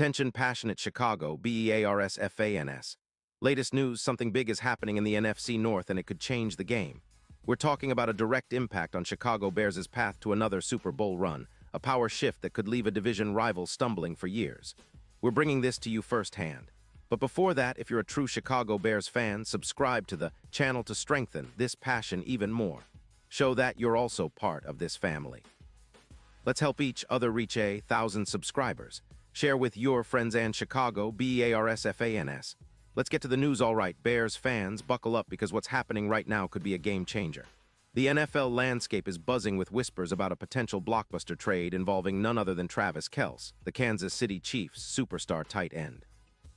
Attention passionate Chicago, Bears fans. Latest news, something big is happening in the NFC North and it could change the game. We're talking about a direct impact on Chicago Bears' path to another Super Bowl run, a power shift that could leave a division rival stumbling for years. We're bringing this to you firsthand. But before that, if you're a true Chicago Bears fan, subscribe to the channel to strengthen this passion even more. Show that you're also part of this family. Let's help each other reach 1,000 subscribers. Share with your friends and Chicago, Bears fans. Let's get to the news. All right, Bears fans, buckle up because what's happening right now could be a game changer. The NFL landscape is buzzing with whispers about a potential blockbuster trade involving none other than Travis Kelce, the Kansas City Chiefs' superstar tight end.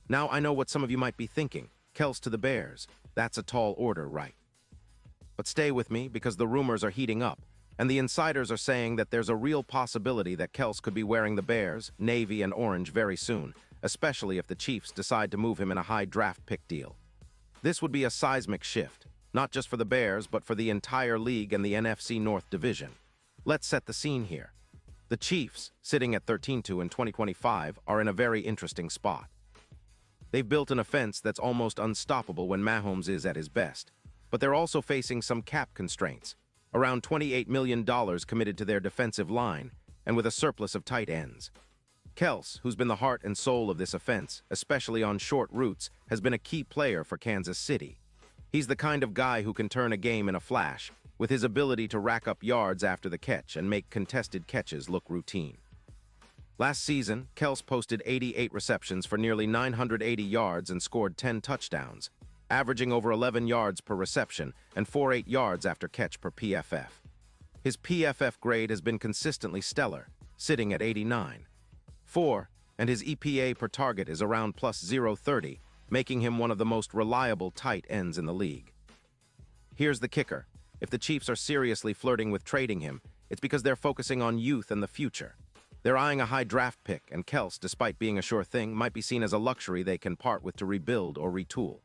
Now, I know what some of you might be thinking. Kelce to the Bears. That's a tall order, right? But stay with me because the rumors are heating up, and the insiders are saying that there's a real possibility that Kelce could be wearing the Bears, navy and orange very soon, especially if the Chiefs decide to move him in a high draft pick deal. This would be a seismic shift, not just for the Bears, but for the entire league and the NFC North division. Let's set the scene here. The Chiefs, sitting at 13-2 in 2025, are in a very interesting spot. They've built an offense that's almost unstoppable when Mahomes is at his best, but they're also facing some cap constraints. Around $28 million committed to their defensive line, and with a surplus of tight ends. Kelce, who's been the heart and soul of this offense, especially on short routes, has been a key player for Kansas City. He's the kind of guy who can turn a game in a flash, with his ability to rack up yards after the catch and make contested catches look routine. Last season, Kelce posted 88 receptions for nearly 980 yards and scored 10 touchdowns, averaging over 11 yards per reception and 48 yards after catch per PFF. His PFF grade has been consistently stellar, sitting at 89.4, and his EPA per target is around plus 0.30, making him one of the most reliable tight ends in the league. Here's the kicker. If the Chiefs are seriously flirting with trading him, it's because they're focusing on youth and the future. They're eyeing a high draft pick, and Kelce, despite being a sure thing, might be seen as a luxury they can part with to rebuild or retool.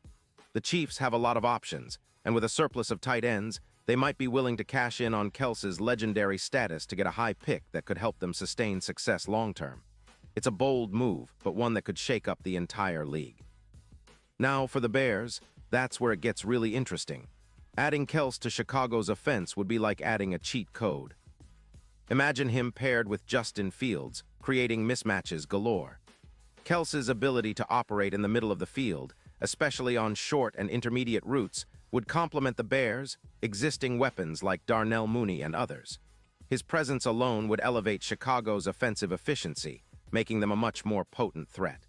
The Chiefs have a lot of options, and with a surplus of tight ends, they might be willing to cash in on Kelce's legendary status to get a high pick that could help them sustain success long-term. It's a bold move, but one that could shake up the entire league. Now, for the Bears, that's where it gets really interesting. Adding Kelce to Chicago's offense would be like adding a cheat code. Imagine him paired with Justin Fields, creating mismatches galore. Kelce's ability to operate in the middle of the field, especially on short and intermediate routes, would complement the Bears' existing weapons like Darnell Mooney and others. His presence alone would elevate Chicago's offensive efficiency, making them a much more potent threat.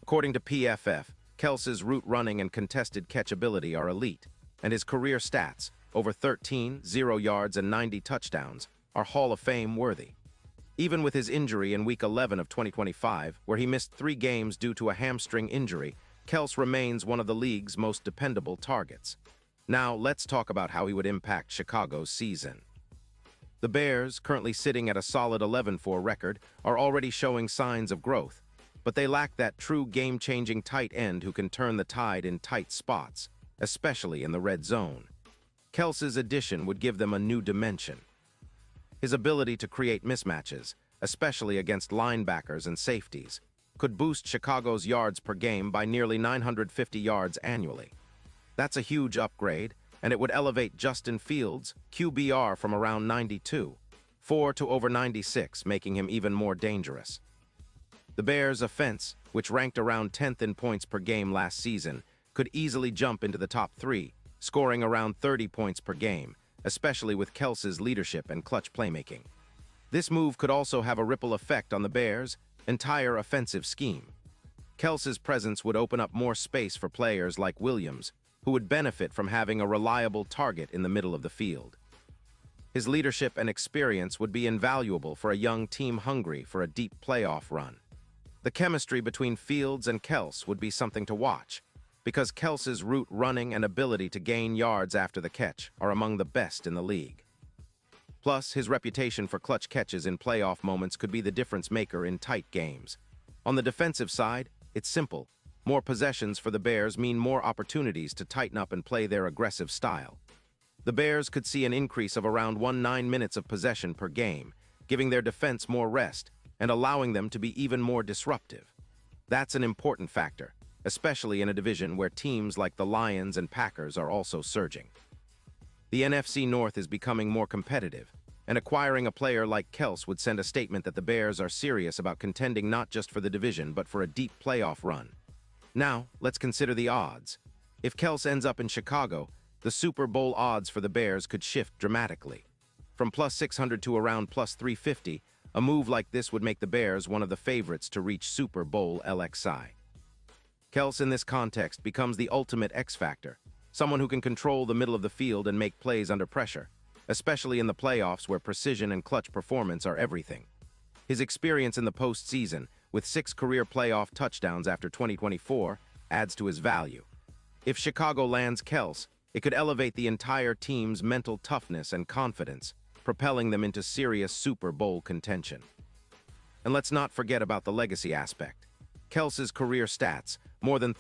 According to PFF, Kelce's route running and contested catch ability are elite, and his career stats, over 13, 0 yards and 90 touchdowns, are Hall of Fame worthy. Even with his injury in Week 11 of 2025, where he missed 3 games due to a hamstring injury, Kelce remains one of the league's most dependable targets. Now, let's talk about how he would impact Chicago's season. The Bears, currently sitting at a solid 11-4 record, are already showing signs of growth, but they lack that true game-changing tight end who can turn the tide in tight spots, especially in the red zone. Kelce's addition would give them a new dimension. His ability to create mismatches, especially against linebackers and safeties, could boost Chicago's yards per game by nearly 950 yards annually. That's a huge upgrade, and it would elevate Justin Fields' QBR from around 92.4 to over 96, making him even more dangerous. The Bears' offense, which ranked around 10th in points per game last season, could easily jump into the top 3, scoring around 30 points per game, especially with Kelce's leadership and clutch playmaking. This move could also have a ripple effect on the Bears' entire offensive scheme. Kelce's presence would open up more space for players like Williams, who would benefit from having a reliable target in the middle of the field. His leadership and experience would be invaluable for a young team hungry for a deep playoff run. The chemistry between Fields and Kelce would be something to watch, because Kelce's route running and ability to gain yards after the catch are among the best in the league. Plus, his reputation for clutch catches in playoff moments could be the difference maker in tight games. On the defensive side, it's simple. More possessions for the Bears mean more opportunities to tighten up and play their aggressive style. The Bears could see an increase of around 19 minutes of possession per game, giving their defense more rest and allowing them to be even more disruptive. That's an important factor, especially in a division where teams like the Lions and Packers are also surging. The NFC North is becoming more competitive, and acquiring a player like Kels would send a statement that the Bears are serious about contending not just for the division but for a deep playoff run. Now, let's consider the odds. If Kels ends up in Chicago, the Super Bowl odds for the Bears could shift dramatically. From plus 600 to around plus 350, a move like this would make the Bears one of the favorites to reach Super Bowl LXI. Kels in this context becomes the ultimate X factor, someone who can control the middle of the field and make plays under pressure, especially in the playoffs where precision and clutch performance are everything. His experience in the postseason, with 6 career playoff touchdowns after 2024, adds to his value. If Chicago lands Kels, it could elevate the entire team's mental toughness and confidence, propelling them into serious Super Bowl contention. And let's not forget about the legacy aspect. Kels's career stats, more than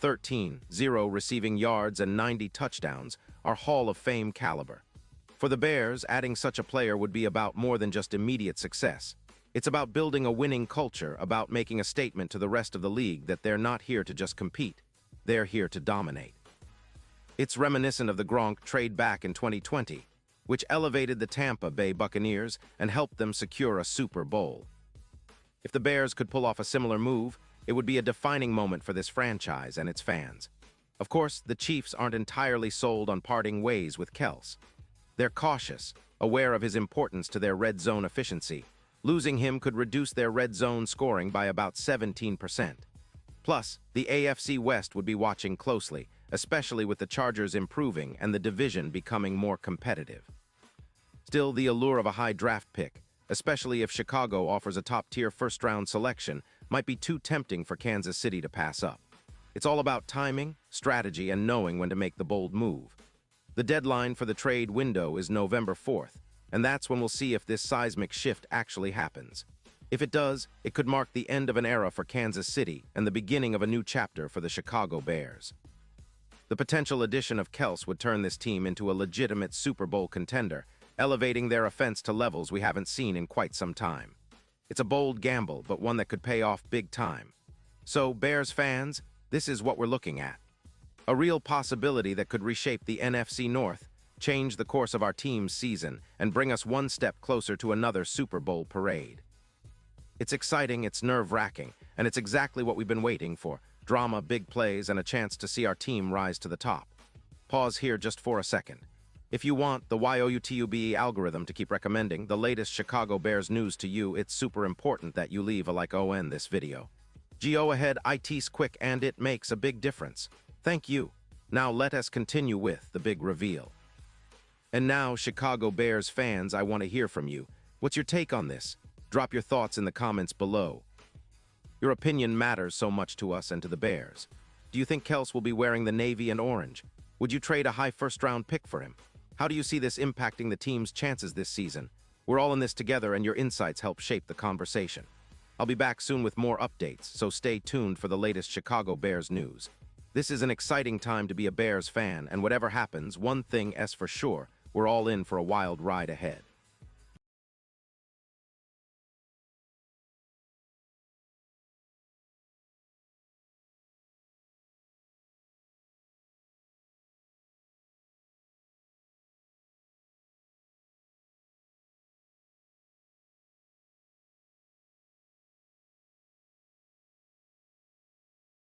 0 receiving yards and 90 touchdowns, are Hall of Fame caliber. For the Bears, adding such a player would be about more than just immediate success. It's about building a winning culture, about making a statement to the rest of the league that they're not here to just compete, they're here to dominate. It's reminiscent of the Gronk trade back in 2020, which elevated the Tampa Bay Buccaneers and helped them secure a Super Bowl. If the Bears could pull off a similar move, it would be a defining moment for this franchise and its fans. Of course, the Chiefs aren't entirely sold on parting ways with Kels. They're cautious, aware of his importance to their red zone efficiency. Losing him could reduce their red zone scoring by about 17%. Plus, the AFC West would be watching closely, especially with the Chargers improving and the division becoming more competitive. Still, the allure of a high draft pick, especially if Chicago offers a top-tier first-round selection, might be too tempting for Kansas City to pass up. It's all about timing, strategy, and knowing when to make the bold move. The deadline for the trade window is November 4th, and that's when we'll see if this seismic shift actually happens. If it does, it could mark the end of an era for Kansas City and the beginning of a new chapter for the Chicago Bears. The potential addition of Kels would turn this team into a legitimate Super Bowl contender, elevating their offense to levels we haven't seen in quite some time. It's a bold gamble, but one that could pay off big time. So, Bears fans, this is what we're looking at. A real possibility that could reshape the NFC North, change the course of our team's season, and bring us one step closer to another Super Bowl parade. It's exciting, it's nerve-wracking, and it's exactly what we've been waiting for. Drama, big plays, and a chance to see our team rise to the top. Pause here just for a second. If you want the YOUTUBE algorithm to keep recommending the latest Chicago Bears news to you, it's super important that you leave a like on this video. Go ahead, it's quick and it makes a big difference. Thank you. Now let us continue with the big reveal. And now, Chicago Bears fans, I want to hear from you. What's your take on this? Drop your thoughts in the comments below. Your opinion matters so much to us and to the Bears. Do you think Kels will be wearing the navy and orange? Would you trade a high first-round pick for him? How do you see this impacting the team's chances this season? We're all in this together, and your insights help shape the conversation. I'll be back soon with more updates, so stay tuned for the latest Chicago Bears news. This is an exciting time to be a Bears fan, and whatever happens, one thing is for sure, we're all in for a wild ride ahead.